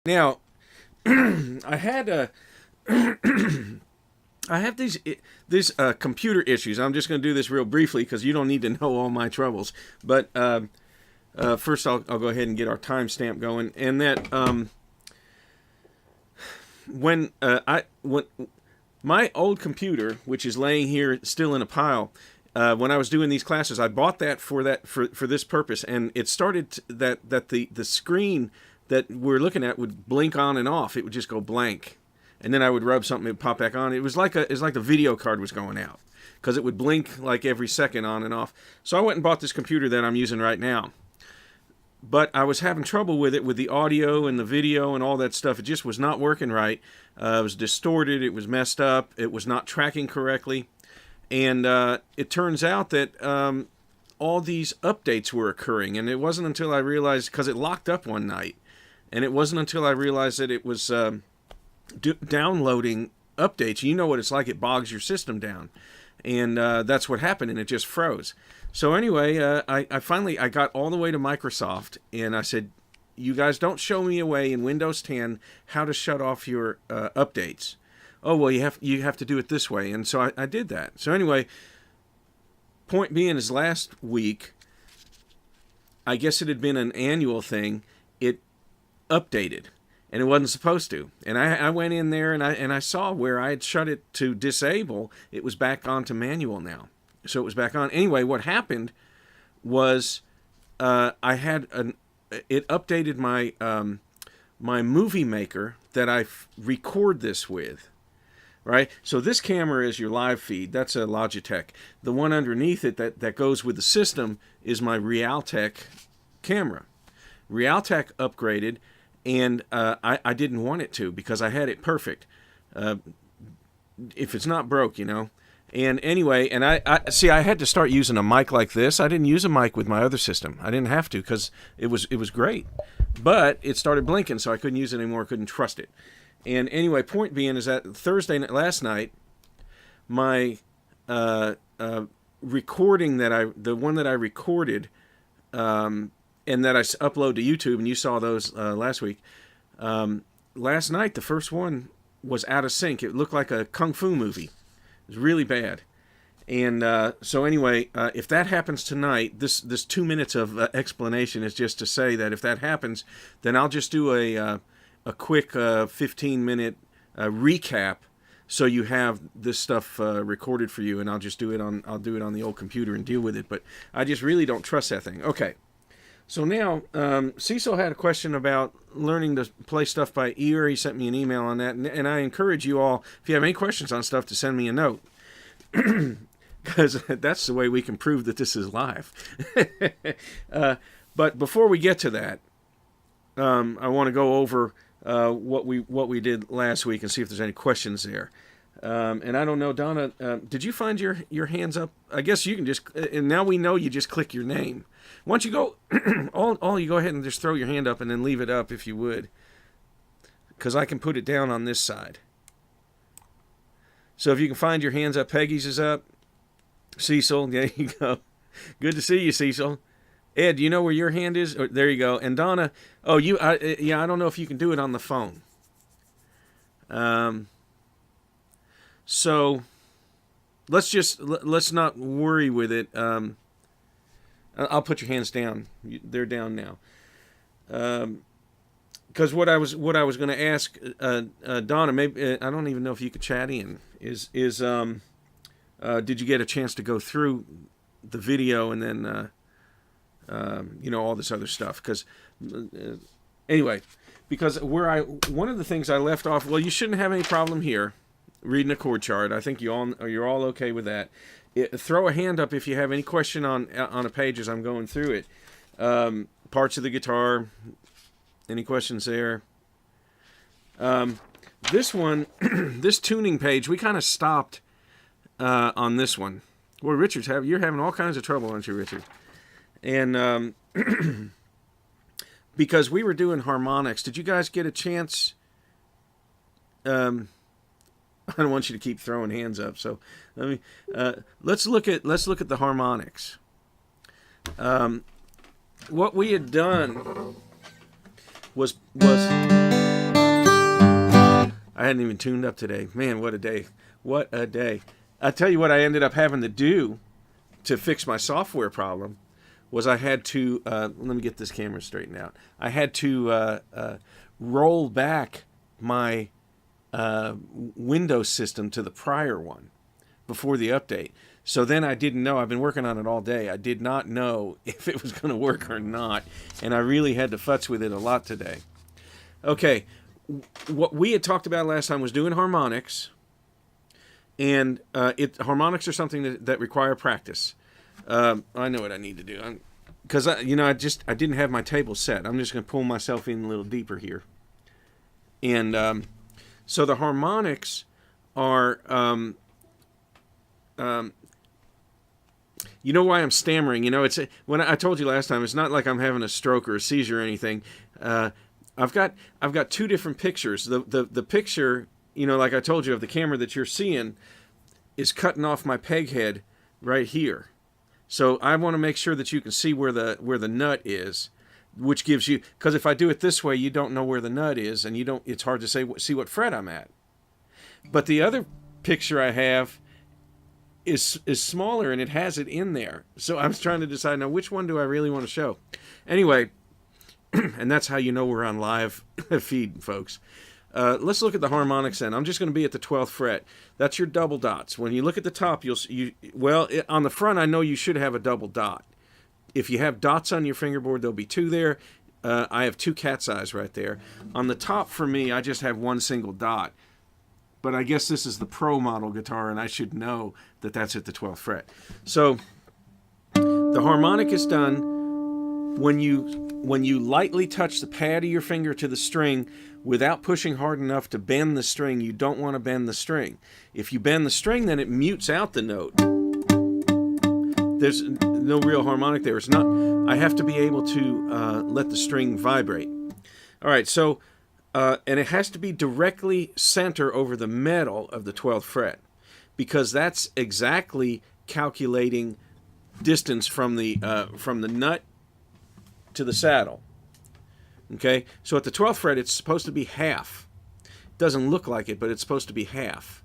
Now, I had a I have these computer issues. I'm just going to do this real briefly because you don't need to know all my troubles. But first, I'll go ahead and get our timestamp going. And that when my old computer, which is laying here still in a pile, when I was doing these classes, I bought that for this purpose, and it started that the screen that we're looking at would blink on and off. It would just go blank, and then I would rub something, it would pop back on. It's like the video card was going out because it would blink like every second on and off. So I went and bought this computer that I'm using right now. But I was having trouble with it, with the audio and the video and all that stuff. It just was not working right. It was distorted. It was messed up. It was not tracking correctly. And it turns out that all these updates were occurring. And it wasn't until I realized, because it locked up one night, and it wasn't until I realized that it was downloading updates. You know what it's like. It bogs your system down. And that's what happened, and it just froze. So anyway, I finally got all the way to Microsoft, and I said, you guys don't show me a way in Windows 10 how to shut off your updates. Oh, well, you have to do it this way. And so I did that. So anyway, point being is last week, I guess it had been an annual thing, it updated. And it wasn't supposed to. And I went in there and I saw where I had shut it to disable, it was back on to manual now. So it was back on. Anyway, what happened was it updated my my movie maker that I record this with. Right? So this camera is your live feed. That's a Logitech. The one underneath it that goes with the system is my Realtek camera. Realtek upgraded. And I didn't want it to because I had it perfect. If it's not broke, you know. And anyway, and I had to start using a mic like this. I didn't use a mic with my other system. I didn't have to because it was great. But it started blinking, so I couldn't use it anymore. I couldn't trust it. And anyway, point being is that last night, my recording the one that I recorded, and that I upload to YouTube, and you saw those last week. Last night, the first one was out of sync. It looked like a kung fu movie. It was really bad. And so anyway, if that happens tonight, this 2 minutes of explanation is just to say that if that happens, then I'll just do a quick 15-minute recap, so you have this stuff recorded for you, and I'll do it on the old computer and deal with it. But I just really don't trust that thing. Okay. So now, Cecil had a question about learning to play stuff by ear. He sent me an email on that, and I encourage you all, if you have any questions on stuff, to send me a note, because that's the way we can prove that this is live. But before we get to that, I want to go over what we did last week and see if there's any questions there. And I don't know, Donna, did you find your hands up? I guess you can just, and now we know you just click your name. Once you go, all you go ahead and just throw your hand up and then leave it up if you would. Because I can put it down on this side. So if you can find your hands up, Peggy's is up. Cecil, there you go. Good to see you, Cecil. Ed, do you know where your hand is? Oh, there you go. And Donna, I don't know if you can do it on the phone. So let's not worry with it. I'll put your hands down. They're down now. Because what I was going to ask Donna, maybe I don't even know if you could chat in. Is did you get a chance to go through the video and then all this other stuff? Because anyway, because one of the things I left off. Well, you shouldn't have any problem here reading a chord chart. I think you're all okay with that. Throw a hand up if you have any question on a page as I'm going through it. Parts of the guitar. Any questions there? This one, this tuning page, we kind of stopped on this one. Boy, you're having all kinds of trouble, aren't you, Richard? And because we were doing harmonics, did you guys get a chance? I don't want you to keep throwing hands up. So let's look at the harmonics. What we had done was I hadn't even tuned up today. Man, what a day. What a day. I tell you what I ended up having to do to fix my software problem was I had to, let me get this camera straightened out. I had to roll back my Windows system to the prior one before the update. So then I didn't know. I've been working on it all day. I did not know if it was going to work or not. And I really had to futz with it a lot today. Okay, what we had talked about last time was doing harmonics. And harmonics are something that require practice. I know what I need to do. Because I didn't have my table set. I'm just going to pull myself in a little deeper here. And so the harmonics are... you know why I'm stammering? You know, it's when I told you last time, it's not like I'm having a stroke or a seizure or anything. I've got two different pictures. The picture, you know, like I told you, of the camera that you're seeing is cutting off my peg head right here. So I want to make sure that you can see where the nut is, which gives you, because if I do it this way, you don't know where the nut is, and it's hard to see what fret I'm at. But the other picture I have is smaller, and it has it in there. So I was trying to decide, now which one do I really want to show? Anyway, and that's how you know we're on live feed, folks. Let's look at the harmonics then. I'm just going to be at the 12th fret. That's your double dots. When you look at the top, on the front, I know you should have a double dot. If you have dots on your fingerboard, there'll be two there. I have two cat's eyes right there. On the top, for me, I just have one single dot. But I guess this is the Pro model guitar, and I should know that that's at the 12th fret. So the harmonic is done when you lightly touch the pad of your finger to the string without pushing hard enough to bend the string. You don't want to bend the string. If you bend the string, then it mutes out the note. There's no real harmonic there. It's not. I have to be able to let the string vibrate. All right, so... and it has to be directly center over the metal of the 12th fret, because that's exactly calculating distance from the nut to the saddle. Okay, so at the 12th fret, it's supposed to be half. It doesn't look like it, but it's supposed to be half,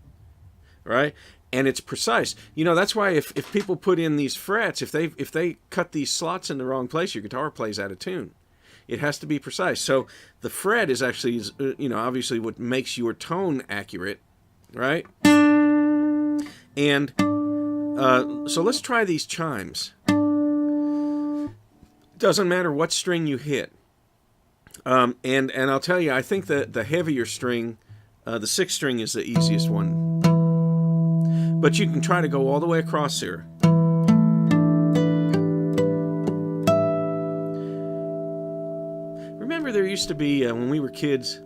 right? And it's precise. You know, that's why if people put in these frets, if they cut these slots in the wrong place, your guitar plays out of tune. It has to be precise. So the fret is actually, you know, obviously what makes your tone accurate, right? And so let's try these chimes. Doesn't matter what string you hit. And I'll tell you, I think that the heavier string, the 6th string, is the easiest one. But you can try to go all the way across here. Remember, there used to be, when we were kids,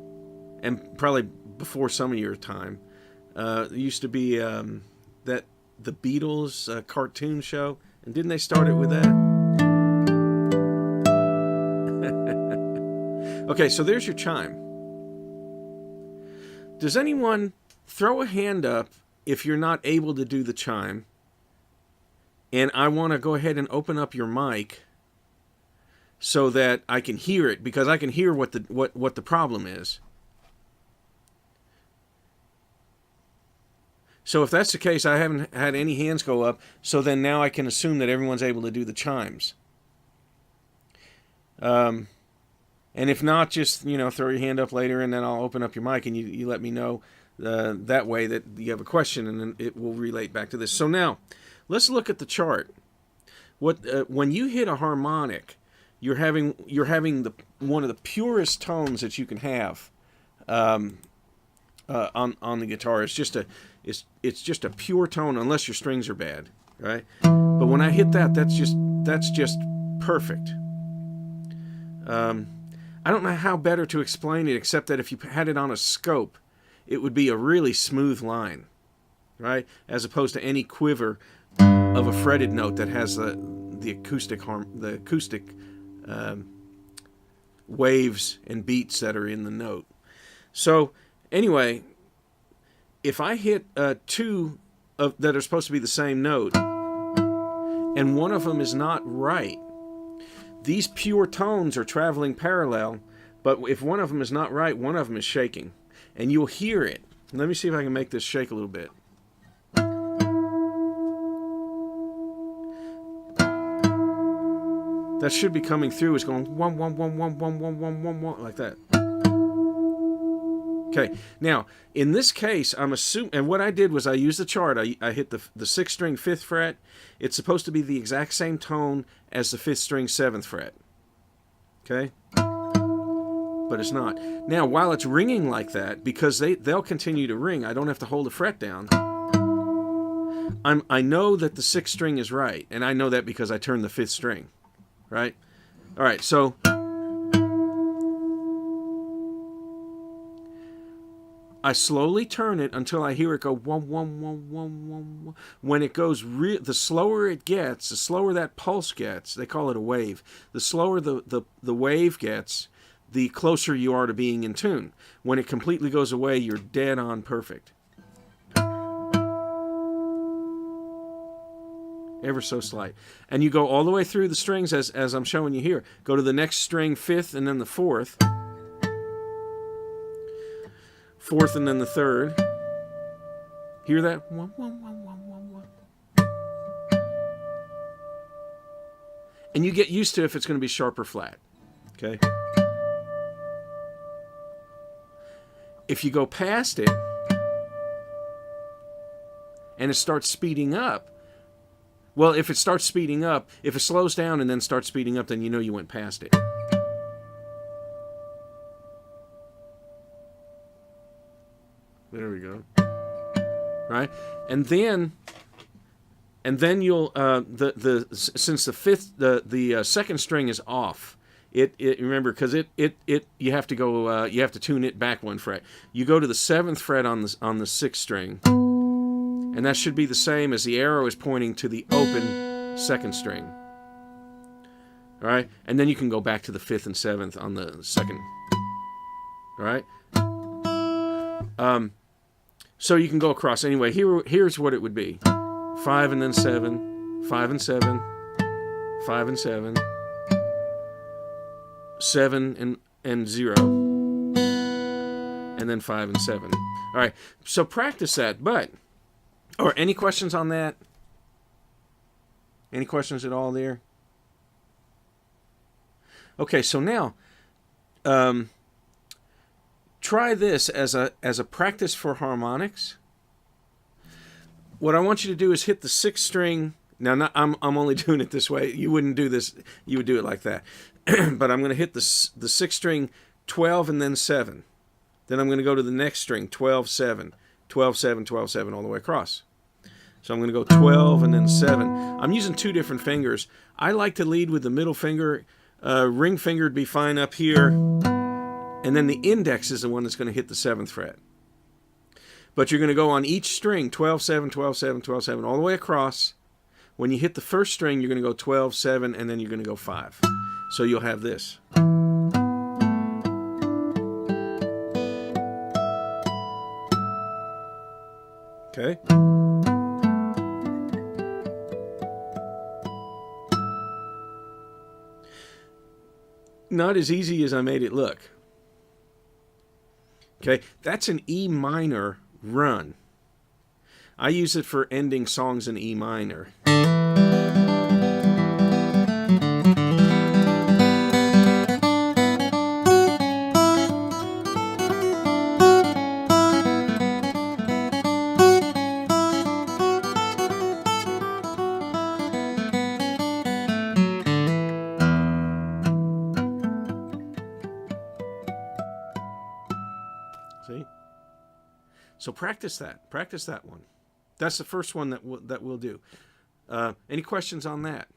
and probably before some of your time, there used to be the Beatles cartoon show, and didn't they start it with that? Okay, so there's your chime. Does anyone throw a hand up if you're not able to do the chime? And I want to go ahead and open up your mic so that I can hear it, because I can hear what the problem is. So if that's the case, I haven't had any hands go up, so then now I can assume that everyone's able to do the chimes. And if not, just, you know, throw your hand up later, and then I'll open up your mic, and you let me know that way that you have a question, and then it will relate back to this. So now, let's look at the chart. When you hit a harmonic, you're having one of the purest tones that you can have on the guitar. It's just a pure tone, unless your strings are bad, right? But when I hit that, that's just perfect. I don't know how better to explain it, except that if you had it on a scope, it would be a really smooth line, right? As opposed to any quiver of a fretted note that has the acoustic waves and beats that are in the note. So anyway, if I hit two that are supposed to be the same note, and one of them is not right, these pure tones are traveling parallel, but if one of them is not right, one of them is shaking. And you'll hear it. Let me see if I can make this shake a little bit. That should be coming through. It's going 1 1 1 1 1 1 1 1 1 like that. Okay. Now, in this case, I'm assuming, and what I did was I used the chart. I hit the 6th string 5th fret. It's supposed to be the exact same tone as the 5th string 7th fret. Okay? But it's not. Now, while it's ringing like that, because they'll continue to ring, I don't have to hold the fret down. I know that the 6th string is right, and I know that because I turned the 5th string. Right? All right, so I slowly turn it until I hear it go 1 1 1 1 1 1. When it goes, the slower it gets, the slower that pulse gets. They call it a wave. The slower the wave gets, the closer you are to being in tune. When it completely goes away, you're dead on perfect. Ever so slight. And you go all the way through the strings as I'm showing you here. Go to the next string, 5th, and then the 4th. 4th and then the 3rd. Hear that? 1 1 1 1 1 1. And you get used to if it's going to be sharp or flat. Okay? If you go past it and it starts speeding up, well, if it starts speeding up, if it slows down and then starts speeding up, then you know you went past it. There we go. Right? And then you'll since the 5th the 2nd string is off. It remember, because you have to go you have to tune it back 1 fret. You go to the 7th fret on the 6th string. And that should be the same as the arrow is pointing to the open 2nd string. All right? And then you can go back to the 5th and 7th on the 2nd. All right? So you can go across. Anyway, here's what it would be. 5 and then 7, 5 and 7, 5 and 7, 7 and 0, and then 5 and 7. All right, so practice that. Or any questions on that? Any questions at all there? Okay, so now try this as a practice for harmonics. What I want you to do is hit the 6th string. Now, I'm only doing it this way. You wouldn't do this. You would do it like that. But I'm going to hit the 6th string 12 and then 7. Then I'm going to go to the next string 12 7, 12 7, 12 7 all the way across. So I'm going to go 12 and then 7. I'm using 2 different fingers. I like to lead with the middle finger. Ring finger would be fine up here. And then the index is the one that's going to hit the 7th fret. But you're going to go on each string 12 7, 12 7, 12 7 all the way across. When you hit the 1st string, you're going to go 12 7 and then you're going to go 5. So you'll have this. Okay? Not as easy as I made it look. Okay, that's an E minor run. I use it for ending songs in E minor. See? So practice that. Practice that one. That's the first one that we'll do. Any questions on that?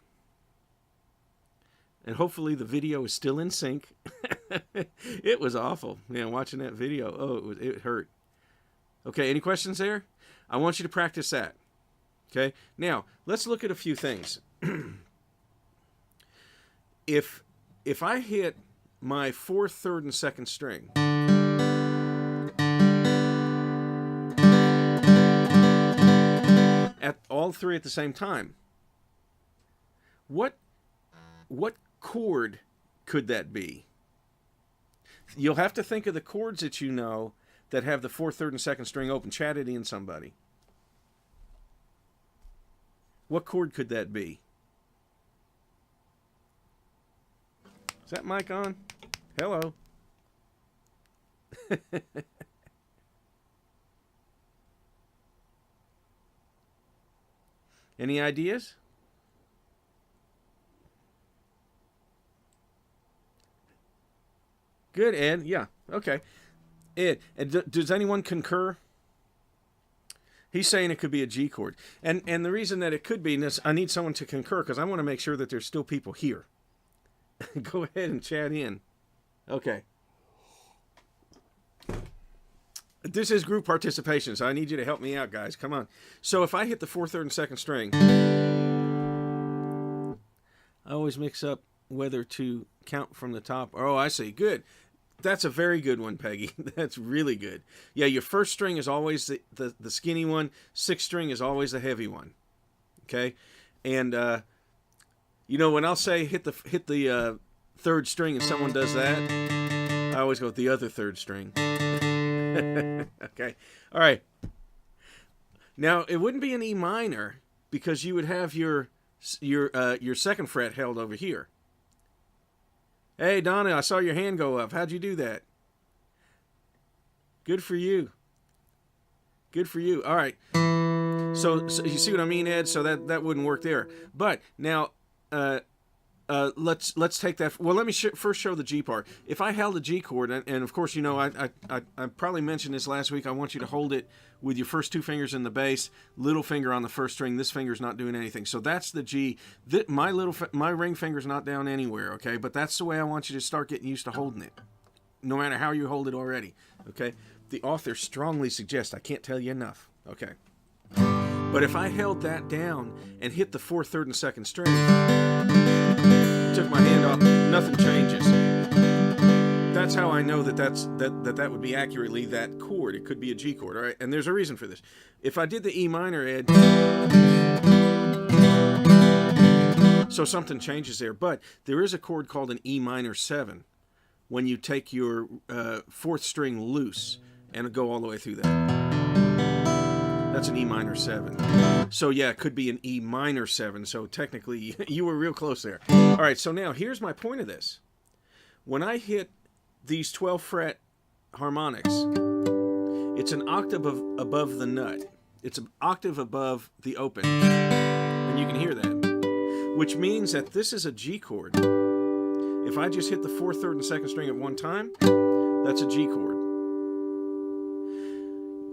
And hopefully the video is still in sync. It was awful, man, watching that video. Oh, it hurt. Okay, any questions there? I want you to practice that. Okay, now let's look at a few things. If I hit my 4th, 3rd, and 2nd string, at all 3 at the same time, what chord could that be? You'll have to think of the chords that you know that have the 4th, 3rd, and 2nd string open. Chat it in, somebody. What chord could that be? Is that mic on? Hello. Any ideas? Good, Ed. Yeah. Okay. Ed, does anyone concur? He's saying it could be a G chord. And the reason that it could be, and I need someone to concur because I want to make sure that there's still people here. Go ahead and chat in. Okay. This is group participation, so I need you to help me out, guys. Come on. So if I hit the 4th, 3rd, and 2nd string, I always mix up whether to count from the top. Oh, I see. Good. That's a very good one, Peggy. That's really good. Yeah, your 1st string is always the skinny one. 6th string is always the heavy one. Okay? And, you know, when I'll say hit the 3rd string and someone does that, I always go with the other 3rd string. Okay. All right. Now, it wouldn't be an E minor because you would have your 2nd fret held over here. Hey, Donna, I saw your hand go up. How'd you do that? Good for you. Good for you. All right. So you see what I mean, Ed? So that wouldn't work there. But now, let's take that. Well, let me first show the G part. If I held the G chord, and of course, you know, I probably mentioned this last week. I want you to hold it with your first 2 fingers in the bass, little finger on the 1st string. This finger's not doing anything. So that's the G. My ring finger's not down anywhere, okay? But that's the way I want you to start getting used to holding it, no matter how you hold it already, okay? The author strongly suggests, I can't tell you enough, okay? But if I held that down and hit the 4th, 3rd, and 2nd string, took my hand off, nothing changes. That's how I know that would be accurately that chord. It could be a G chord, all right? And there's a reason for this. If I did the E minor, Ed, so something changes there. But there is a chord called an E minor 7 when you take your 4th string loose and go all the way through that. That's an E minor 7. So yeah, it could be an E minor 7. So technically, you were real close there. All right, so now here's my point of this. When I hit these 12 fret harmonics, it's an octave above the nut. It's an octave above the open. And you can hear that. Which means that this is a G chord. If I just hit the 4th, 3rd, and 2nd string at one time, that's a G chord.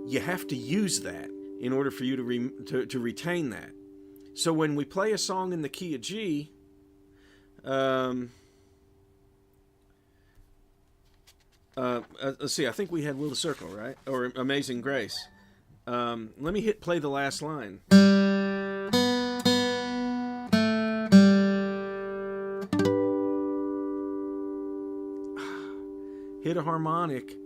You have to use that in order for you to retain that. So when we play a song in the key of G, let's see, I think we had Will the Circle, right? Or Amazing Grace. Let me play the last line. Hit a harmonic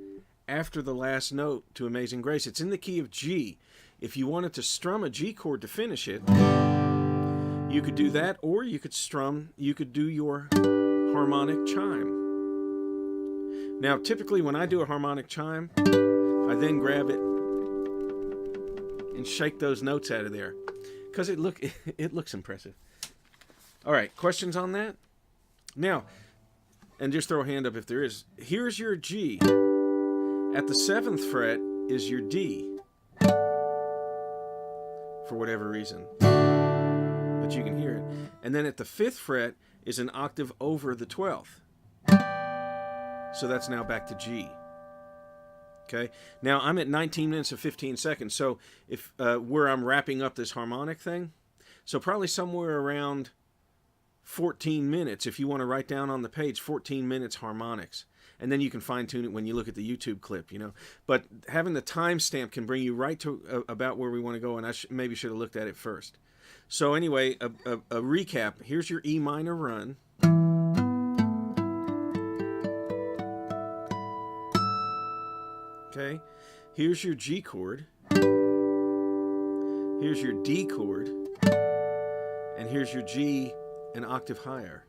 after the last note to Amazing Grace. It's in the key of G. If you wanted to strum a G chord to finish it, you could do that, or you could do your harmonic chime. Now, typically when I do a harmonic chime, I then grab it and shake those notes out of there because it looks impressive. All right, questions on that? Now, and just throw a hand up if there is. Here's your G. At the 7th fret is your D, for whatever reason, but you can hear it. And then at the 5th fret is an octave over the 12th. So that's now back to G. Okay. Now I'm at 19 minutes and 15 seconds. So if where I'm wrapping up this harmonic thing, so probably somewhere around 14 minutes, if you want to write down on the page 14 minutes harmonics. And then you can fine tune it when you look at the YouTube clip, you know. But having the timestamp can bring you right to about where we want to go, and I maybe should have looked at it first. So anyway, a recap. Here's your E minor run. Okay. Here's your G chord. Here's your D chord. And here's your G an octave higher.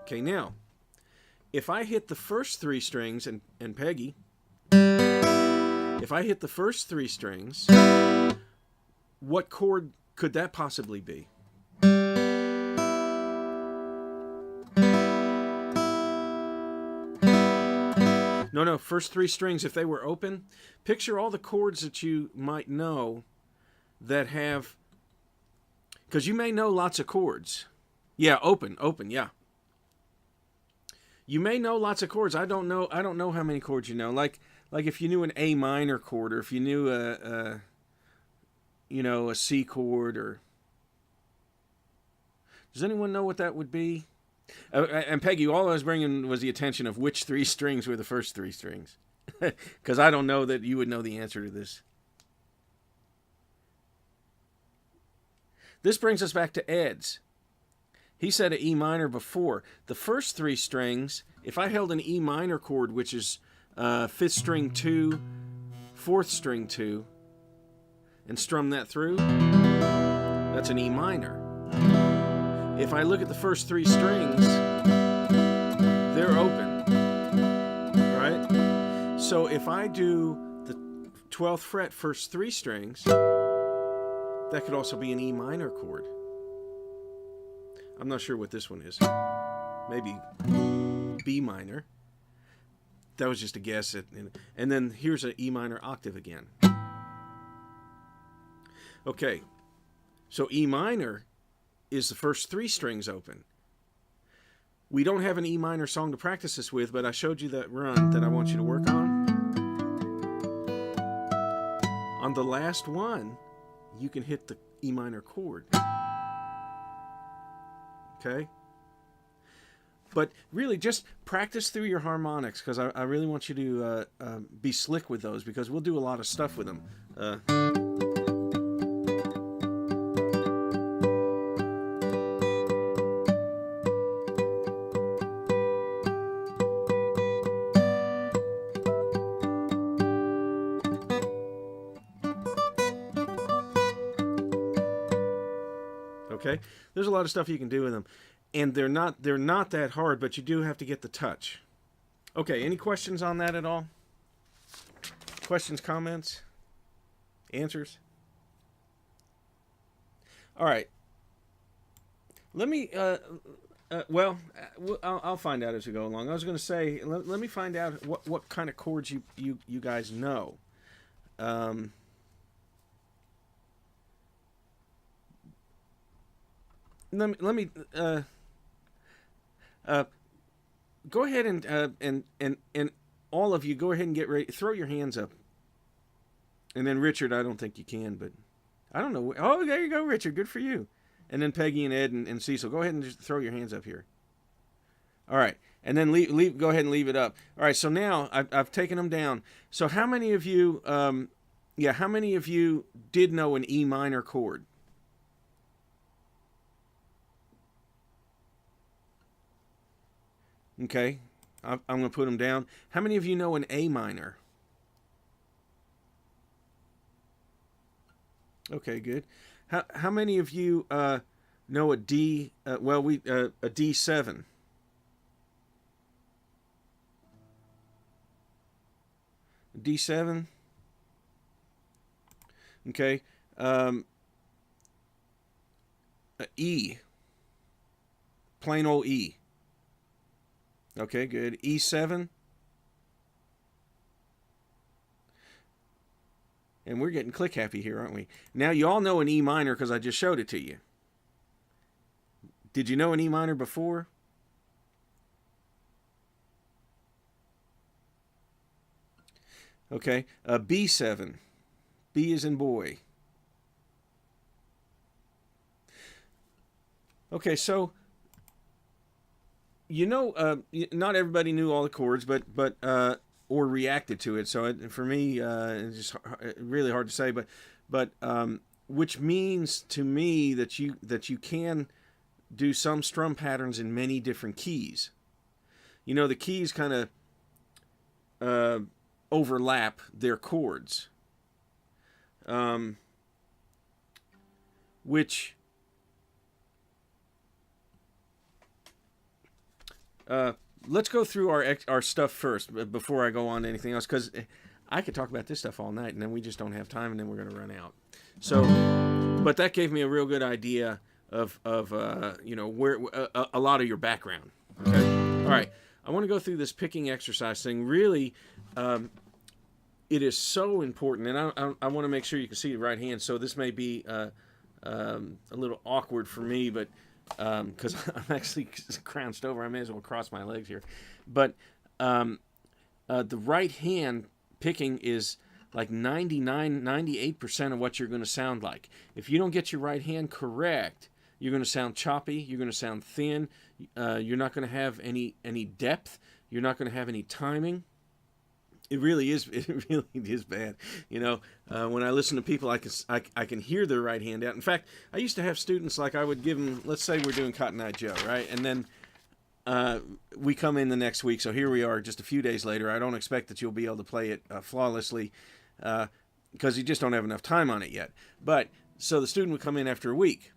Okay, now, if I hit the first 3 strings, and Peggy, if I hit the first 3 strings, what chord could that possibly be? No, first 3 strings, if they were open, picture all the chords that you might know that have, because you may know lots of chords. Yeah, open, yeah. You may know lots of chords. I don't know how many chords you know. Like if you knew an A minor chord, or if you knew a C chord, or does anyone know what that would be? And Peggy, all I was bringing was the attention of which 3 strings were the first 3 strings, because I don't know that you would know the answer to this. This brings us back to Ed's. He said an E minor before. The first 3 strings, if I held an E minor chord, which is 5th string 2, 4th string 2, and strum that through, that's an E minor. If I look at the first 3 strings, they're open, right? So if I do the 12th fret first 3 strings, that could also be an E minor chord. I'm not sure what this one is. Maybe B minor. That was just a guess. And then here's an E minor octave again. Okay, so E minor is the first 3 strings open. We don't have an E minor song to practice this with, but I showed you that run that I want you to work on. On the last one, you can hit the E minor chord. Okay? But really, just practice through your harmonics, because I really want you to be slick with those, because we'll do a lot of stuff with them. Okay? There's a lot of stuff you can do with them. And they're not that hard, but you do have to get the touch. Okay, any questions on that at all? Questions, comments, answers? All right. Let me, I'll find out as we go along. I was going to say, let me find out what kind of chords you guys know. Let me go ahead and all of you go ahead and get ready. Throw your hands up. And then Richard, I don't think you can, but I don't know. Oh, there you go, Richard. Good for you. And then Peggy and Ed and Cecil, go ahead and just throw your hands up here. All right, and then go ahead and leave it up. All right, so now I've taken them down. So how many of you, how many of you did know an E minor chord? Okay, I'm going to put them down. How many of you know an A minor? Okay, good. How many of you know a D? A D7. D7. Okay. E. Plain old E. Okay, good. E7. And we're getting click happy here, aren't we? Now, you all know an E minor because I just showed it to you. Did you know an E minor before? Okay, B7. B is in boy. Okay, so you know, not everybody knew all the chords, but or reacted to it. So for me, it's just really hard to say. But which means to me that you can do some strum patterns in many different keys. You know, the keys kind of overlap their chords, which let's go through our stuff first before I go on to anything else, because I could talk about this stuff all night, and then we just don't have time, and then we're going to run out. So, but that gave me a real good idea of where a lot of your background. Okay, all right. I want to go through this picking exercise thing. Really, it is so important, and I want to make sure you can see the right hand. So this may be a little awkward for me, but because I'm actually crouched over, I may as well cross my legs here. But the right hand picking is like 98% of what you're going to sound like. If you don't get your right hand correct, you're going to sound choppy. You're going to sound thin. You're not going to have any depth. You're not going to have any timing. It really is bad. When I listen to people, I can hear their right hand out. In fact, I used to have students, like I would give them, let's say we're doing Cotton Eye Joe, right? And then we come in the next week. So here we are just a few days later. I don't expect that you'll be able to play it flawlessly because you just don't have enough time on it yet. But so the student would come in after a week.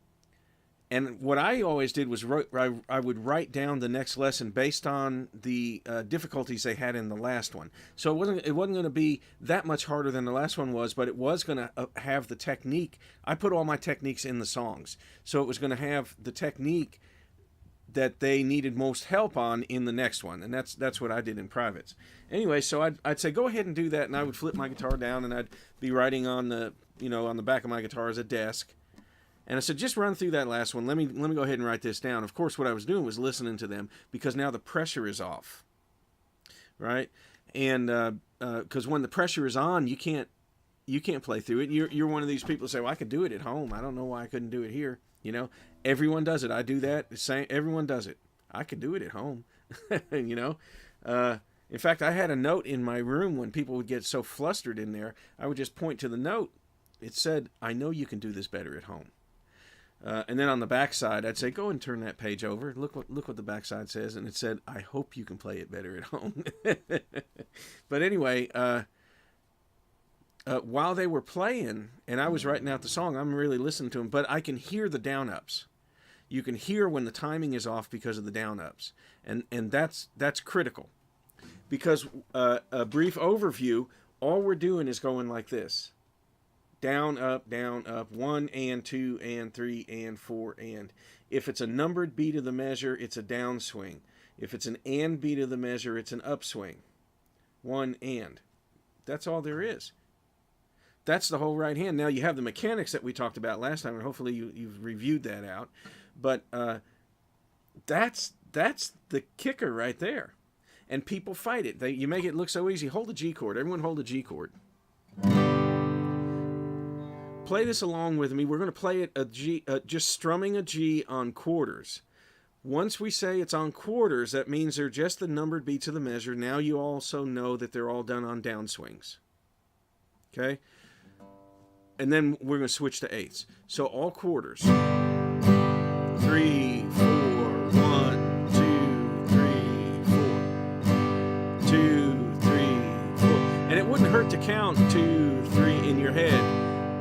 And what I always did was I would write down the next lesson based on the difficulties they had in the last one. So it wasn't going to be that much harder than the last one was, but it was going to have the technique. I put all my techniques in the songs, so it was going to have the technique that they needed most help on in the next one, and that's what I did in privates. Anyway, so I'd say go ahead and do that, and I would flip my guitar down, and I'd be writing on the back of my guitar as a desk. And I said, just run through that last one. Let me go ahead and write this down. Of course, what I was doing was listening to them because now the pressure is off, right? And because when the pressure is on, you can't play through it. You're one of these people who say, well, I could do it at home. I don't know why I couldn't do it here. Everyone does it. I do that. Everyone does it. I could do it at home. In fact, I had a note in my room when people would get so flustered in there. I would just point to the note. It said, I know you can do this better at home. And then on the back side, I'd say, go and turn that page over. Look what the back side says. And it said, I hope you can play it better at home. But anyway, while they were playing, and I was writing out the song, I'm really listening to them, but I can hear the down-ups. You can hear when the timing is off because of the down-ups. And that's critical. Because a brief overview, all we're doing is going like this. Down, up, 1 and 2 and 3 and 4 and. If it's a numbered beat of the measure, it's a downswing. If it's an and beat of the measure, it's an upswing. 1 and. That's all there is. That's the whole right hand. Now you have the mechanics that we talked about last time, and hopefully you've reviewed that out. But that's the kicker right there. And people fight it. You make it look so easy. Hold the G chord. Everyone hold the G chord. Play this along with me. We're going to play it just strumming a G on quarters. Once we say it's on quarters, that means they're just the numbered beats of the measure. Now you also know that they're all done on downswings. Okay? And then we're going to switch to eighths. So all quarters. 3, 4, 1, 2, 3, 4. 2, 3, 4. And it wouldn't hurt to count 2, 3 in your head.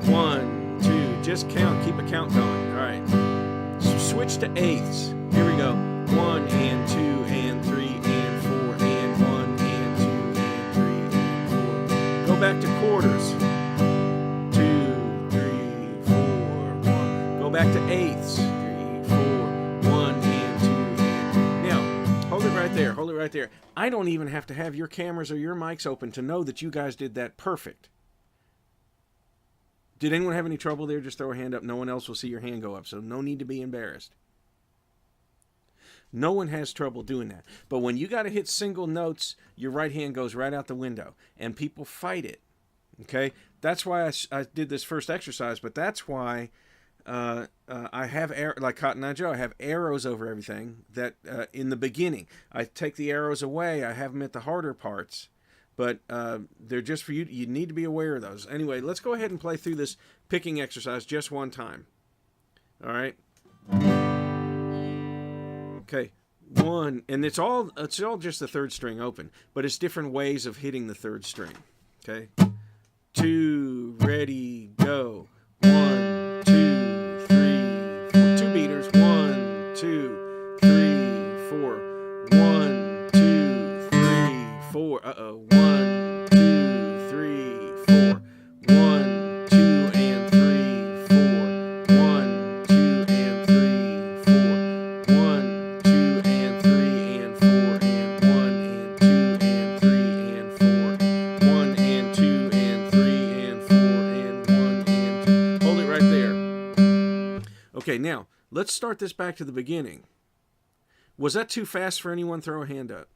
1, 2, just count. Keep a count going. All right. So switch to eighths. Here we go. 1 and 2 and 3 and 4 and 1 and 2 and 3 and 4. Go back to quarters. 2, 3, 4, 1. Go back to eighths. 3, 4, 1 and 2 and. Now, hold it right there. Hold it right there. I don't even have to have your cameras or your mics open to know that you guys did that perfect. Did anyone have any trouble there? Just throw a hand up. No one else will see your hand go up, so no need to be embarrassed. No one has trouble doing that. But when you got to hit single notes, your right hand goes right out the window, and people fight it. Okay? That's why I did this first exercise, but that's why I have, like Cotton Eye Joe, I have arrows over everything that in the beginning. I take the arrows away. I have them at the harder parts. But they're just for you. You need to be aware of those. Anyway, let's go ahead and play through this picking exercise just one time. All right. Okay. 1, and it's all just the third string open, but it's different ways of hitting the third string. Okay. 2, ready, go. 1, 2, 3, 4. 2 beaters. 1, 2, 3, 4. 1, 2. Now, let's start this back to the beginning. Was that too fast for anyone? Throw a hand up.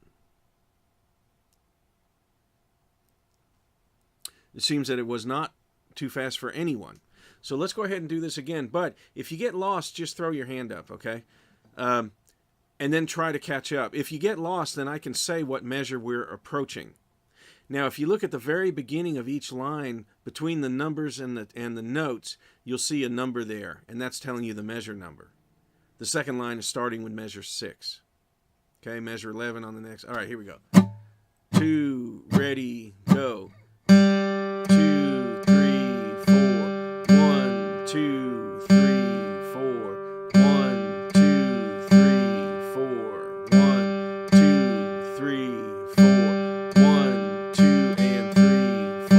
It seems that it was not too fast for anyone. So let's go ahead and do this again. But if you get lost, just throw your hand up, okay? And then try to catch up. If you get lost, then I can say what measure we're approaching. Now, if you look at the very beginning of each line, between the numbers and the notes, you'll see a number there, and that's telling you the measure number. The second line is starting with measure 6. Okay, measure 11 on the next. All right, here we go. 2, ready, go. 2, 3, 4. 1, 2, 3, 4. 1, 2, 3, 4. 1, 2, 3, 4. 1, 2, and 3, 4.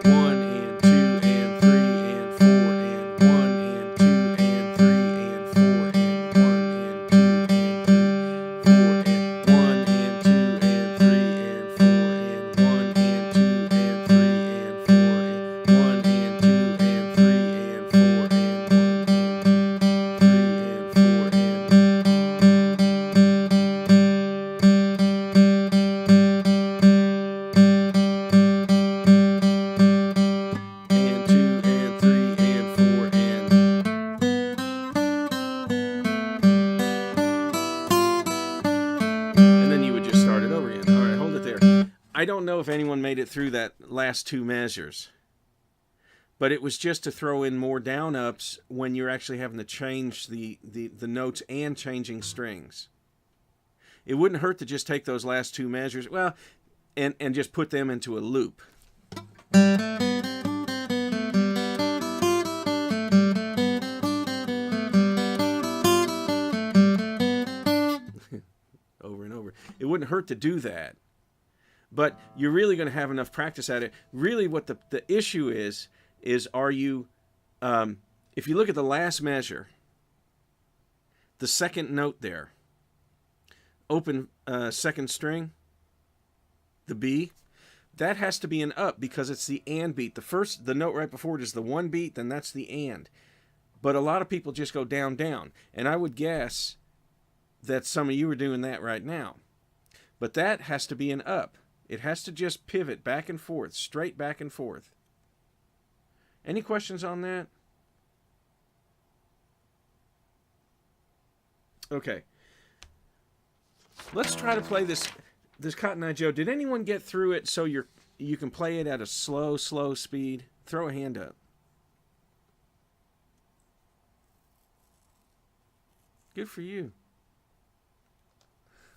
1 and 2 and 3 and 4 and 1 and 2 and 3 and 4 and 1 and 2 and 3, 4 and 1 and 2 and 3 and 4 and 1 and 2 and 3 and 4 and 1 and 2 and 3 and 4 and 1 and 3 and 4 and 2 and 3 and 4 and then you would just start it over again. All right, hold it there. I don't know if anyone made it through that last 2 measures, but it was just to throw in more down ups when you're actually having to change the notes and changing strings. It wouldn't hurt to just take those last 2 measures, well, and just put them into a loop. Over and over. It wouldn't hurt to do that. But you're really going to have enough practice at it. Really what the issue is are you, if you look at the last measure, the second note there, open second string, the B, that has to be an up because it's the and beat. The note right before it is the 1 beat, then that's the and. But a lot of people just go down, down. And I would guess that some of you are doing that right now. But that has to be an up. It has to just pivot back and forth, straight back and forth. Any questions on that? Okay. Let's try to play this Cotton Eye Joe. Did anyone get through it so you can play it at a slow speed? Throw a hand up. Good for you.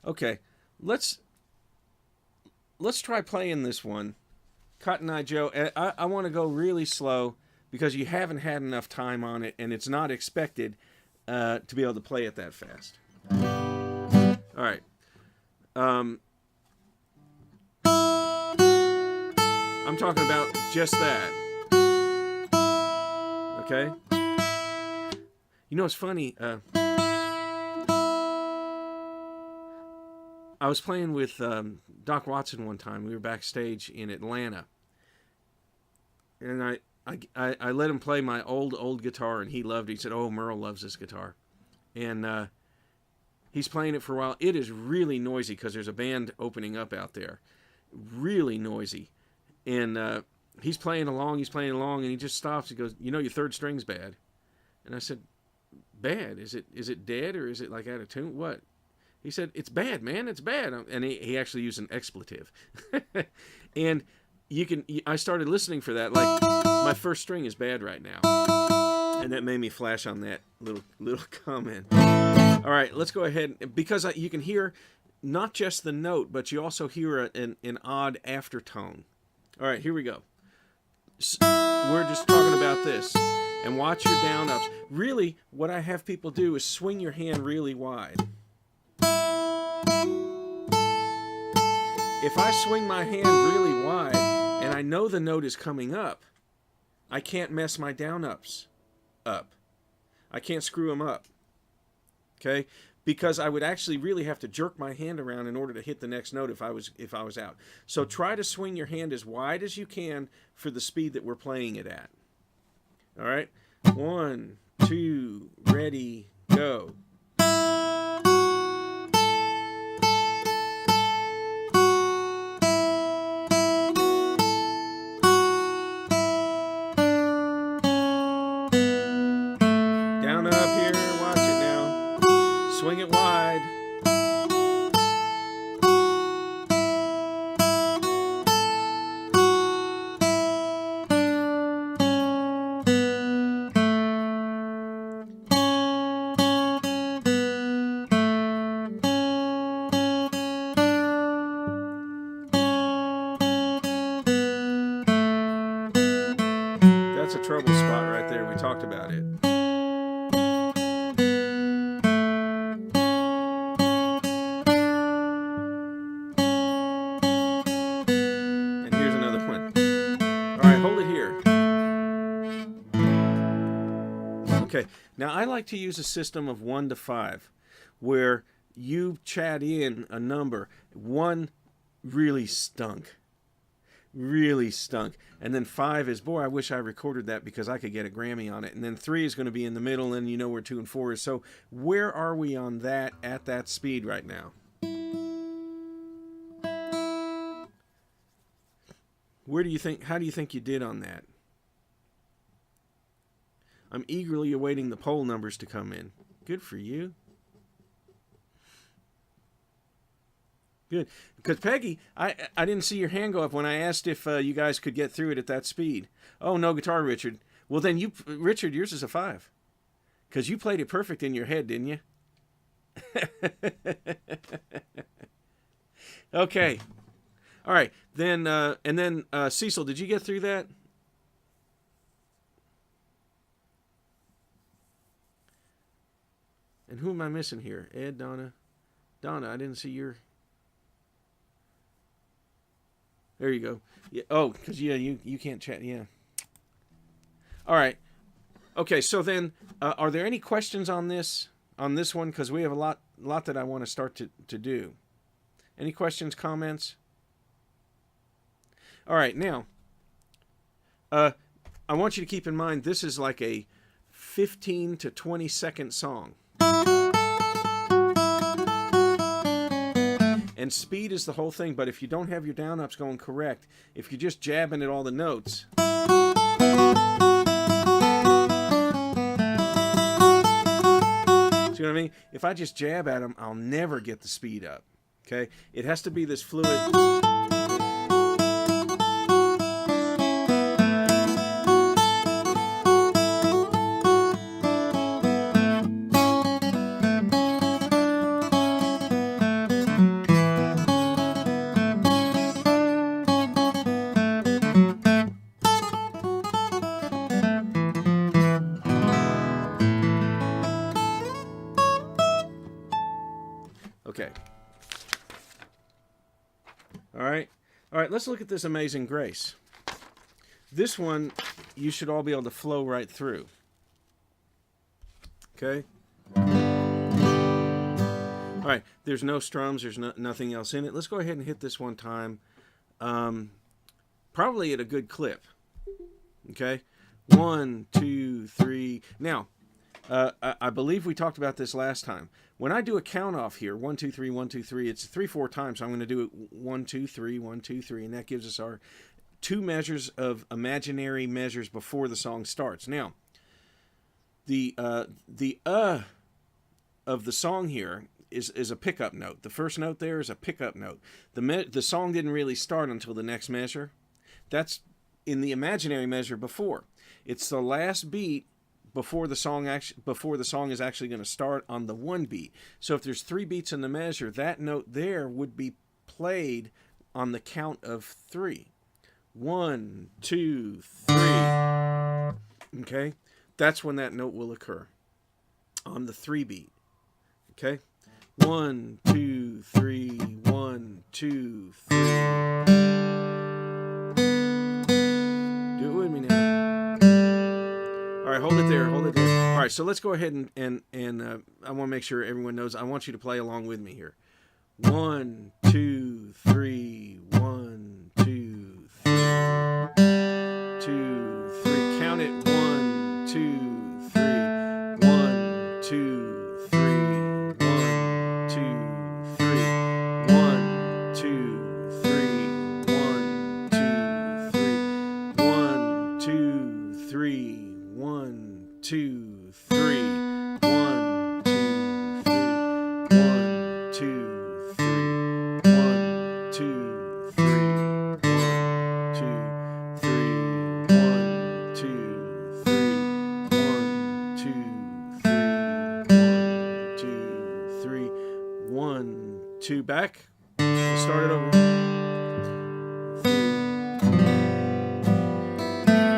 Okay, let's try playing this one. Cotton Eye Joe. I want to go really slow because you haven't had enough time on it, and it's not expected to be able to play it that fast. All right. I'm talking about just that. Okay? You know, it's funny. I was playing with Doc Watson one time. We were backstage in Atlanta. And I let him play my old guitar, and he loved it. He said, "Oh, Merle loves this guitar." And he's playing it for a while. It is really noisy because there's a band opening up out there. Really noisy. And he's playing along, and he just stops. He goes, "You know, your third string's bad." And I said, "Bad? Is it dead, or is it like out of tune? What?" He said, "It's bad, man. It's bad." And he actually used an expletive. And I started listening for that. Like, my first string is bad right now. And that made me flash on that little comment. All right, let's go ahead. Because you can hear not just the note, but you also hear an odd aftertone. All right, here we go. We're just talking about this. And watch your down ups. Really, what I have people do is swing your hand really wide. If I swing my hand really wide and I know the note is coming up, I can't mess my down ups up. I can't screw them up. Okay? Because I would actually really have to jerk my hand around in order to hit the next note if I was out. So try to swing your hand as wide as you can for the speed that we're playing it at. All right? 1, 2, ready, go. Down up here, watch it now. Swing it wide. That's a trouble spot right there. We talked about it. And here's another one. All right, hold it here. Okay, now I like to use a system of 1 to 5, where you chat in a number. 1 really stunk. Really stunk. And then 5 is, boy, I wish I recorded that because I could get a Grammy on it. And then 3 is going to be in the middle, and you know where 2 and 4 is. So where are we on that at that speed right now? Where do you think, how do you think you did on that? I'm eagerly awaiting the poll numbers to come in. Good for you. Good. Because Peggy, I didn't see your hand go up when I asked if you guys could get through it at that speed. Oh, no guitar, Richard. Well, then you, Richard, yours is a 5. Because you played it perfect in your head, didn't you? Okay. All right. Then, and then Cecil, did you get through that? And who am I missing here? Ed, Donna. Donna, I didn't see your... There you go. Yeah. Oh, because yeah, you can't chat. Yeah. All right. Okay. So then, are there any questions on this one? Because we have a lot that I want to start to do. Any questions, comments? All right. Now, I want you to keep in mind this is like a 15 to 20 second song. And speed is the whole thing, but if you don't have your down ups going correct, if you're just jabbing at all the notes, see what I mean? If I just jab at them, I'll never get the speed up. Okay? It has to be this fluid. Okay. All right, let's look at this Amazing Grace. This one, you should all be able to flow right through. Okay? All right, there's no strums, there's nothing else in it. Let's go ahead and hit this one time. Probably at a good clip. Okay? 1, 2, 3. Now, I believe we talked about this last time. When I do a count off here, 1, 2, 3, 1, 2, 3, it's 3, 4 times. So I'm going to do it 1, 2, 3, 1, 2, 3, and that gives us our 2 measures of imaginary measures before the song starts. Now, the of the song here is a pickup note. The first note there is a pickup note. The song didn't really start until the next measure. That's in the imaginary measure before. It's the last beat before the song is actually going to start on the 1 beat. So if there's 3 beats in the measure, that note there would be played on the count of 3. 1, 2, 3. Okay? That's when that note will occur. On the 3 beat. Okay? 1, 2, 3, 1, 2, 3. Do it with me now. All right, hold it there, hold it there. All right, so let's go ahead and I want to make sure everyone knows. I want you to play along with me here. 1, 2, 3, 1, 2, 3. 2, 3. Count it. 1, 2, 3. Two back. We'll start it over.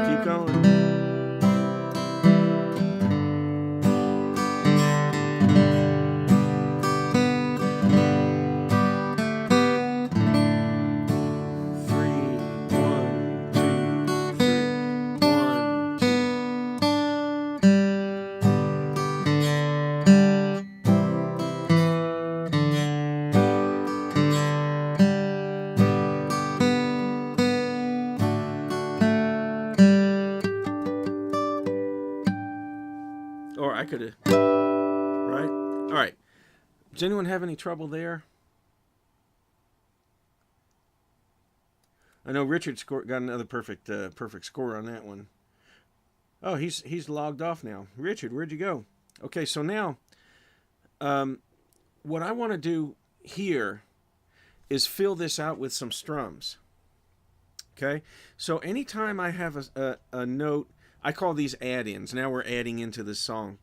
Keep going. Or I could have, right? All right. Does anyone have any trouble there? I know Richard got another perfect score on that one. Oh, he's logged off now. Richard, where'd you go? Okay, so now, what I want to do here is fill this out with some strums. Okay, so anytime I have a note, I call these add-ins. Now we're adding into this song.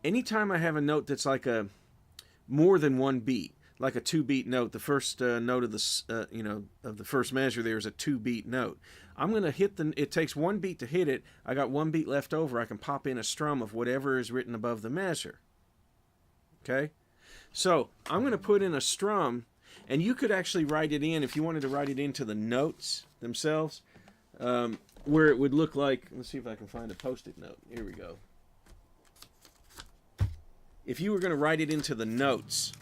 Anytime I have a note that's like a more than one beat, like a 2-beat note, the first note of the of the first measure there is a 2-beat note. I'm going to hit it takes 1 beat to hit it. I got 1 beat left over. I can pop in a strum of whatever is written above the measure. Okay, so I'm going to put in a strum, and you could actually write it in if you wanted to write it into the notes themselves. Where it would look like, let's see if I can find a post-it note. Here we go. If you were going to write it into the notes,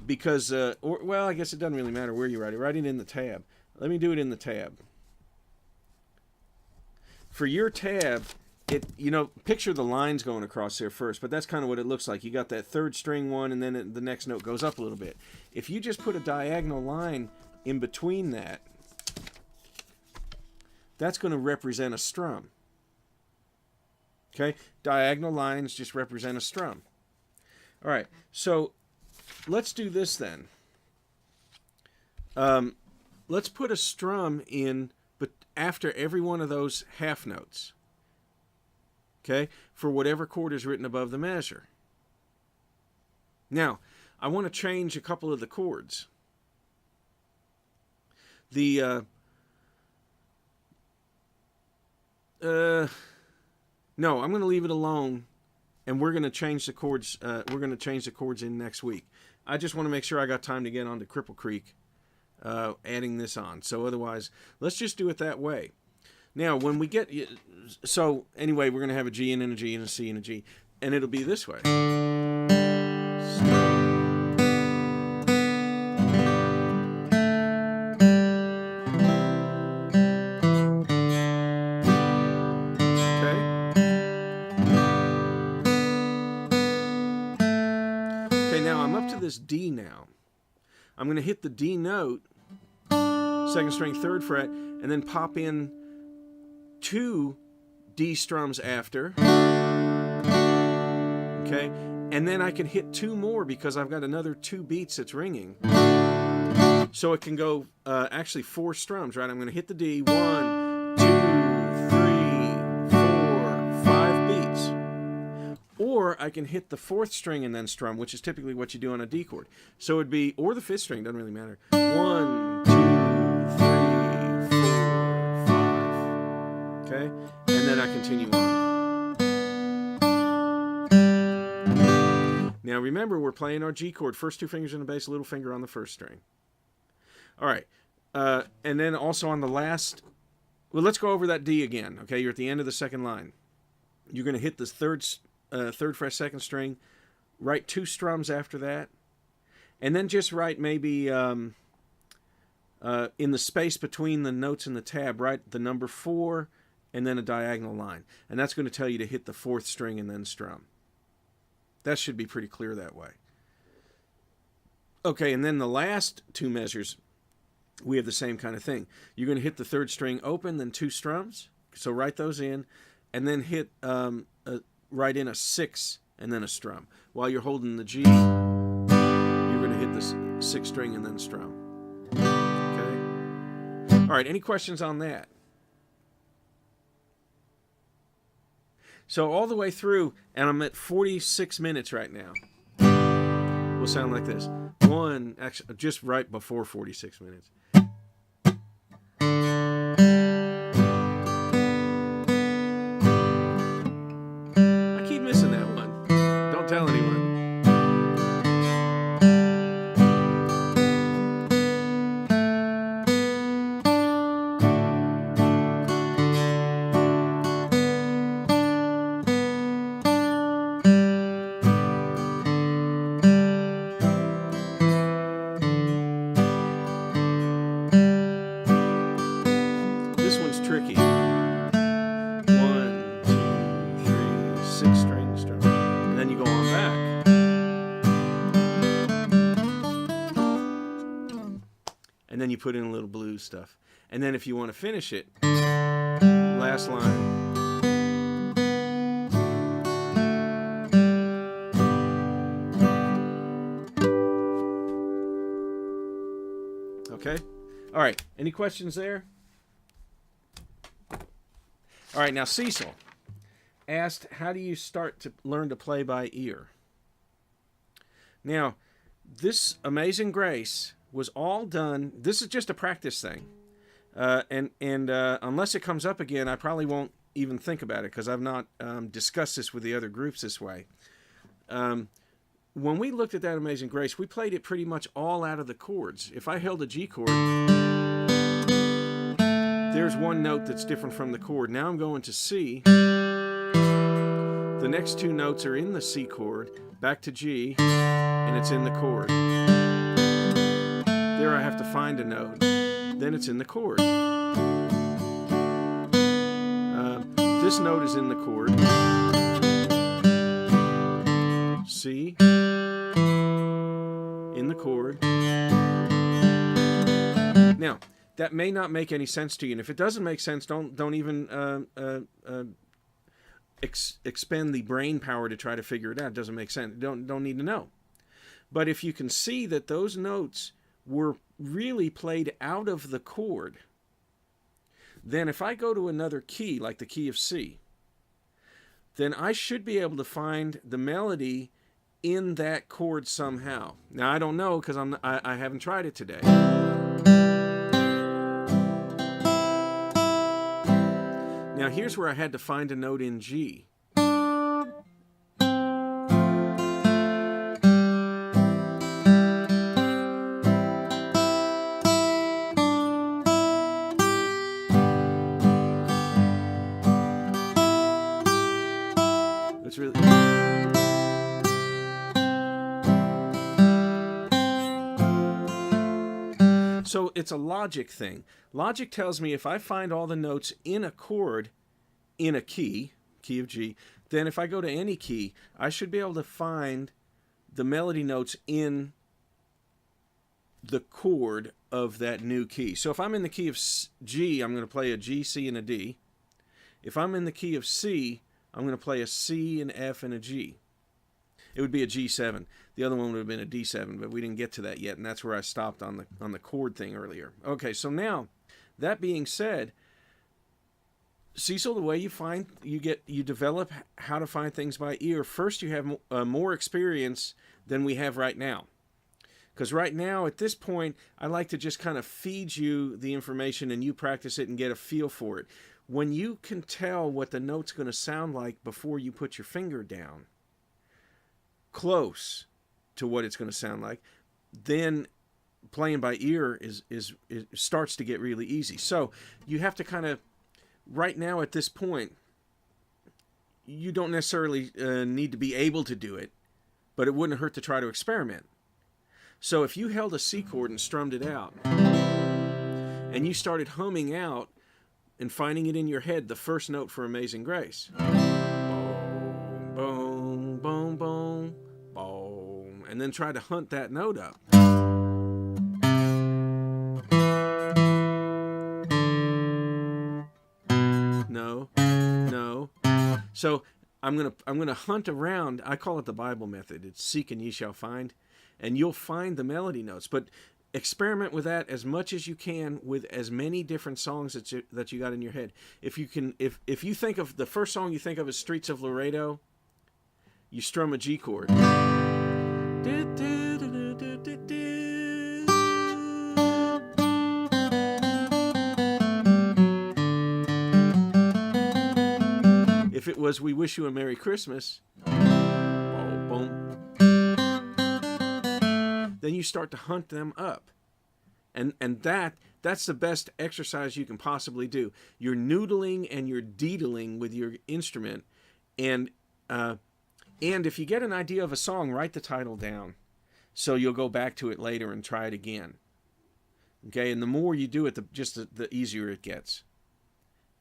because, well, I guess it doesn't really matter where you write it. Write it in the tab. Let me do it in the tab. For your tab, picture the lines going across there first, but that's kind of what it looks like. You got that 3rd string one, and then the next note goes up a little bit. If you just put a diagonal line in between that, that's going to represent a strum. Okay? Diagonal lines just represent a strum. All right, so let's do this then. Let's put a strum in after every one of those half notes. Okay? For whatever chord is written above the measure. Now, I want to change a couple of the chords. No, I'm going to leave it alone, and we're going to change the chords. We're going to change the chords in next week. I just want to make sure I got time to get onto Cripple Creek, adding this on. So otherwise, let's just do it that way. Now, when we get, so anyway, we're going to have a G and a G and a C and a G, and it'll be this way. This D now. I'm going to hit the D note, 2nd string, 3rd fret, and then pop in 2 D strums after. Okay, and then I can hit 2 more because I've got another 2 beats that's ringing. So it can go actually 4 strums, right? I'm going to hit the D, 1, 2, 3, 4, 5 beats. Or I can hit the 4th string and then strum, which is typically what you do on a D chord. So it'd be, or the 5th string, doesn't really matter. 1, 2, 3, 4, 5. Okay? And then I continue on. Now remember, we're playing our G chord. First 2 fingers on the bass, little finger on the 1st string. All right. And then also on the last, well, let's go over that D again. Okay? You're at the end of the 2nd line. You're going to hit the 3rd fret 2nd string, write 2 strums after that, and then just write maybe in the space between the notes in the tab, write the number 4 and then a diagonal line. And that's going to tell you to hit the 4th string and then strum. That should be pretty clear that way. Okay, and then the last two measures, we have the same kind of thing. You're going to hit the third string open, then 2 strums. So write those in, and then hit write in a 6 and then a strum. While you're holding the G, you're going to hit the 6th string and then strum. Okay? All right, any questions on that? So all the way through, and I'm at 46 minutes right now. Will sound like this. Actually, just right before 46 minutes. I keep missing that one. Don't tell anyone. Tricky. 1, 2, 3, 6 string strum. And then you go on back. And then you put in a little blues stuff. And then if you want to finish it, last line. Okay? All right. Any questions there? All right, now Cecil asked, how do you start to learn to play by ear? Now, this Amazing Grace was all done, this is just a practice thing. And unless it comes up again, I probably won't even think about it because I've not discussed this with the other groups this way. When we looked at that Amazing Grace, we played it pretty much all out of the chords. If I held a G chord, there's one note that's different from the chord. Now I'm going to C. The next 2 notes are in the C chord, back to G, and it's in the chord. There I have to find a note. Then it's in the chord. This note is in the chord. C, in the chord. Now, that may not make any sense to you, and if it doesn't make sense, don't even expend the brain power to try to figure it out. It doesn't make sense. Don't need to know. But if you can see that those notes were really played out of the chord, then if I go to another key, like the key of C, then I should be able to find the melody in that chord somehow. Now I don't know because I haven't tried it today. Now here's where I had to find a note in G. It's really... So it's a logic thing. Logic tells me if I find all the notes in a chord, in a key of G, then if I go to any key, I should be able to find the melody notes in the chord of that new key. So if I'm in the key of G, I'm going to play a G, C, and a D. If I'm in the key of C, I'm going to play a C, an F, and a G. It would be a G7. The other one would have been a D7, but we didn't get to that yet, and that's where I stopped on the chord thing earlier. Okay, so now, that being said, Cecil, the way you develop how to find things by ear, first you have more experience than we have right now. Because right now, at this point, I like to just kind of feed you the information and you practice it and get a feel for it. When you can tell what the note's going to sound like before you put your finger down, close to what it's going to sound like, then playing by ear it starts to get really easy. So you have to kind of, right now at this point, you don't necessarily need to be able to do it, but it wouldn't hurt to try to experiment. So if you held a C chord and strummed it out, and you started humming out and finding it in your head, the first note for Amazing Grace. Boom, boom, boom, boom. and then try to hunt that note up. No, no. So I'm gonna hunt around. I call it the Bible method. It's seek and ye shall find, and you'll find the melody notes. But experiment with that as much as you can with as many different songs that you got in your head. If you can, if you think of the first song you think of as Streets of Laredo, you strum a G chord. If it was We Wish You a Merry Christmas, boom, boom, then you start to hunt them up. And that's the best exercise you can possibly do. You're noodling and you're deedling with your instrument. And if you get an idea of a song, write the title down, so you'll go back to it later and try it again. Okay, and the more you do it, the easier it gets.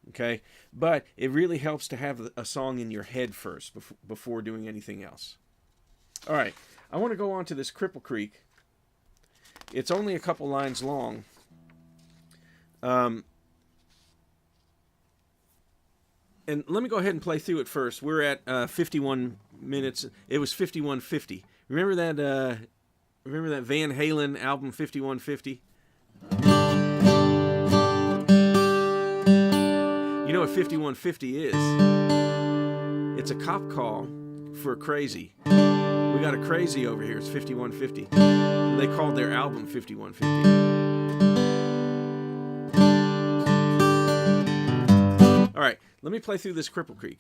Okay, but it really helps to have a song in your head first before doing anything else. All right, I want to go on to this Cripple Creek. It's only a couple lines long. And let me go ahead and play through it first. We're at 51 minutes. It was 51:50. Remember that Van Halen album 51:50? You know what 51:50 is? It's a cop call for a crazy. We got a crazy over here. It's 51:50. So they called their album 51:50. All right, let me play through this Cripple Creek.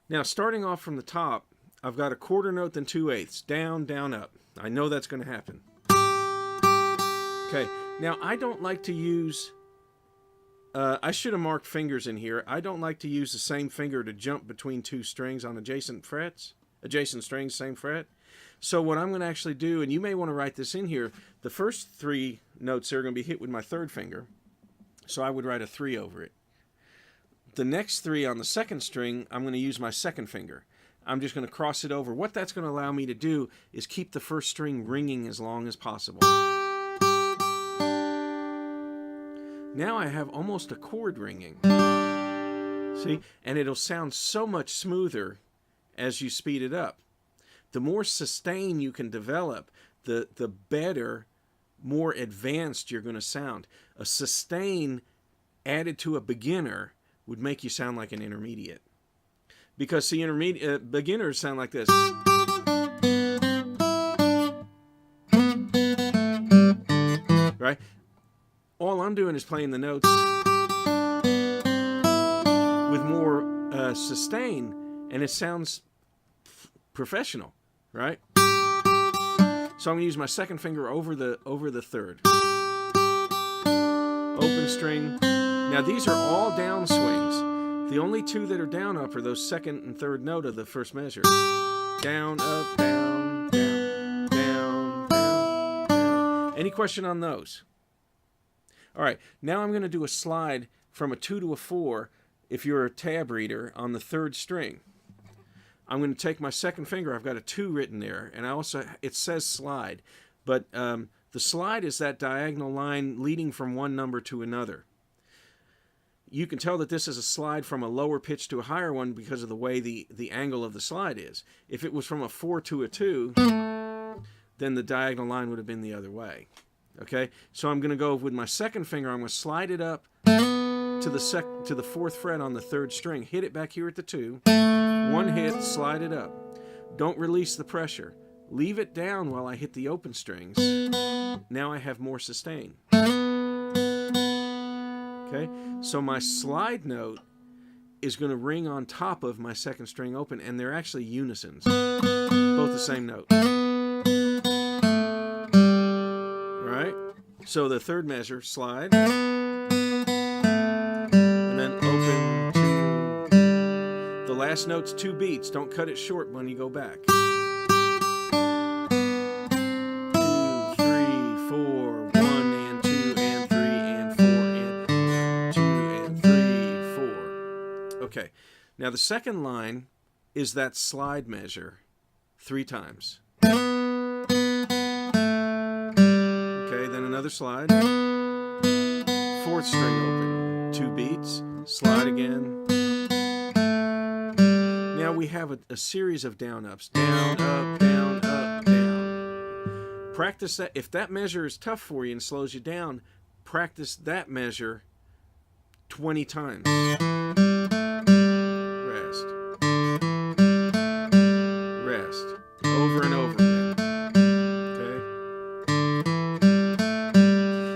Now, starting off from the top, I've got a quarter note, then 2/8. Down, down, up. I know that's going to happen. Okay, now I don't like to use... I should have marked fingers in here. I don't like to use the same finger to jump between two strings on adjacent strings, same fret. So what I'm going to actually do, and you may want to write this in here, the first 3 notes are going to be hit with my third finger. So I would write a 3 over it. The next 3 on the second string, I'm going to use my second finger. I'm just going to cross it over. What that's going to allow me to do is keep the first string ringing as long as possible. Now I have almost a chord ringing. See? And it'll sound so much smoother as you speed it up. The more sustain you can develop, the better, more advanced you're going to sound. A sustain added to a beginner would make you sound like an intermediate. Because see, beginners sound like this. Right? All I'm doing is playing the notes with more sustain, and it sounds professional, right? So I'm going to use my second finger over the third. Open string. Now these are all down swings. The only 2 that are down up are those second and third note of the first measure. Down, up, down, down, down, down, down. Any question on those? All right, now I'm going to do a slide from a 2 to a 4 if you're a tab reader on the third string. I'm going to take my second finger. I've got a 2 written there, and it says slide. But the slide is that diagonal line leading from one number to another. You can tell that this is a slide from a lower pitch to a higher one because of the way the angle of the slide is. If it was from a 4 to a 2, then the diagonal line would have been the other way. Okay? So I'm going to go with my second finger. I'm going to slide it up to the 4th fret on the 3rd string. Hit it back here at the 2. 1 hit, slide it up. Don't release the pressure. Leave it down while I hit the open strings. Now I have more sustain. Okay, so my slide note is going to ring on top of my second string open, and they're actually unisons, both the same note. All right, so the third measure, slide. last note's 2 beats. Don't cut it short when you go back. 2, 3, 4, 1 and 2 and 3 and 4 and 2 and 3, 4. Okay. Now the second line is that slide measure 3 times. Okay, then another slide. 4th string open. 2 beats. Slide again. Now we have a series of down ups. Down, up, down, up, down. Practice that. If that measure is tough for you and slows you down, practice that measure 20 times. Rest. Rest. Over and over again.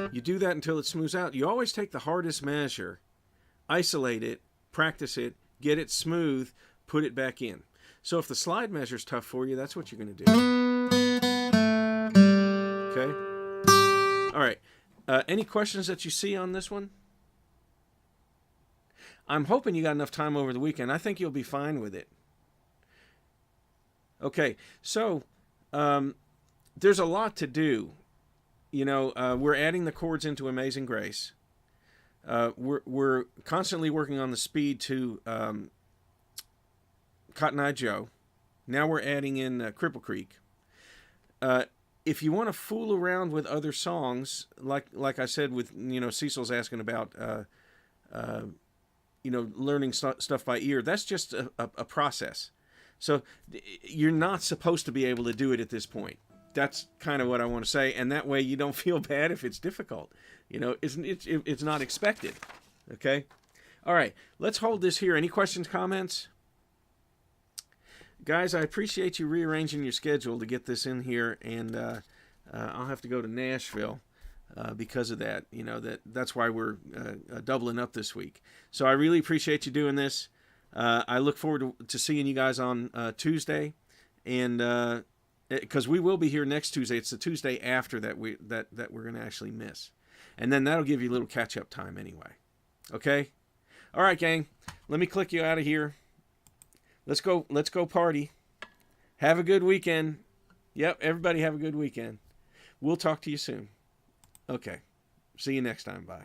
Okay? You do that until it smooths out. You always take the hardest measure, isolate it, practice it, get it smooth, put it back in. So if the slide measure is tough for you, that's what you're going to do. Okay? All right. Any questions that you see on this one? I'm hoping you got enough time over the weekend. I think you'll be fine with it. Okay. So there's a lot to do. You know, we're adding the chords into Amazing Grace. We're constantly working on the speed to Cotton Eye Joe. Now we're adding in Cripple Creek. If you want to fool around with other songs, like I said, with Cecil's asking about learning stuff by ear. That's just a process. So you're not supposed to be able to do it at this point. That's kind of what I want to say, and that way you don't feel bad if it's difficult. It's not expected. Okay? All right, let's hold this here. Any questions, comments? Guys, I appreciate you rearranging your schedule to get this in here, and I'll have to go to Nashville because of that. That's why we're doubling up this week. So I really appreciate you doing this. I look forward to seeing you guys on Tuesday, and because we will be here next Tuesday. It's the Tuesday after that we're going to actually miss, and then that'll give you a little catch-up time anyway. Okay? All right, gang. Let me click you out of here. Let's go party. Have a good weekend. Yep, everybody have a good weekend. We'll talk to you soon. Okay. See you next time. Bye.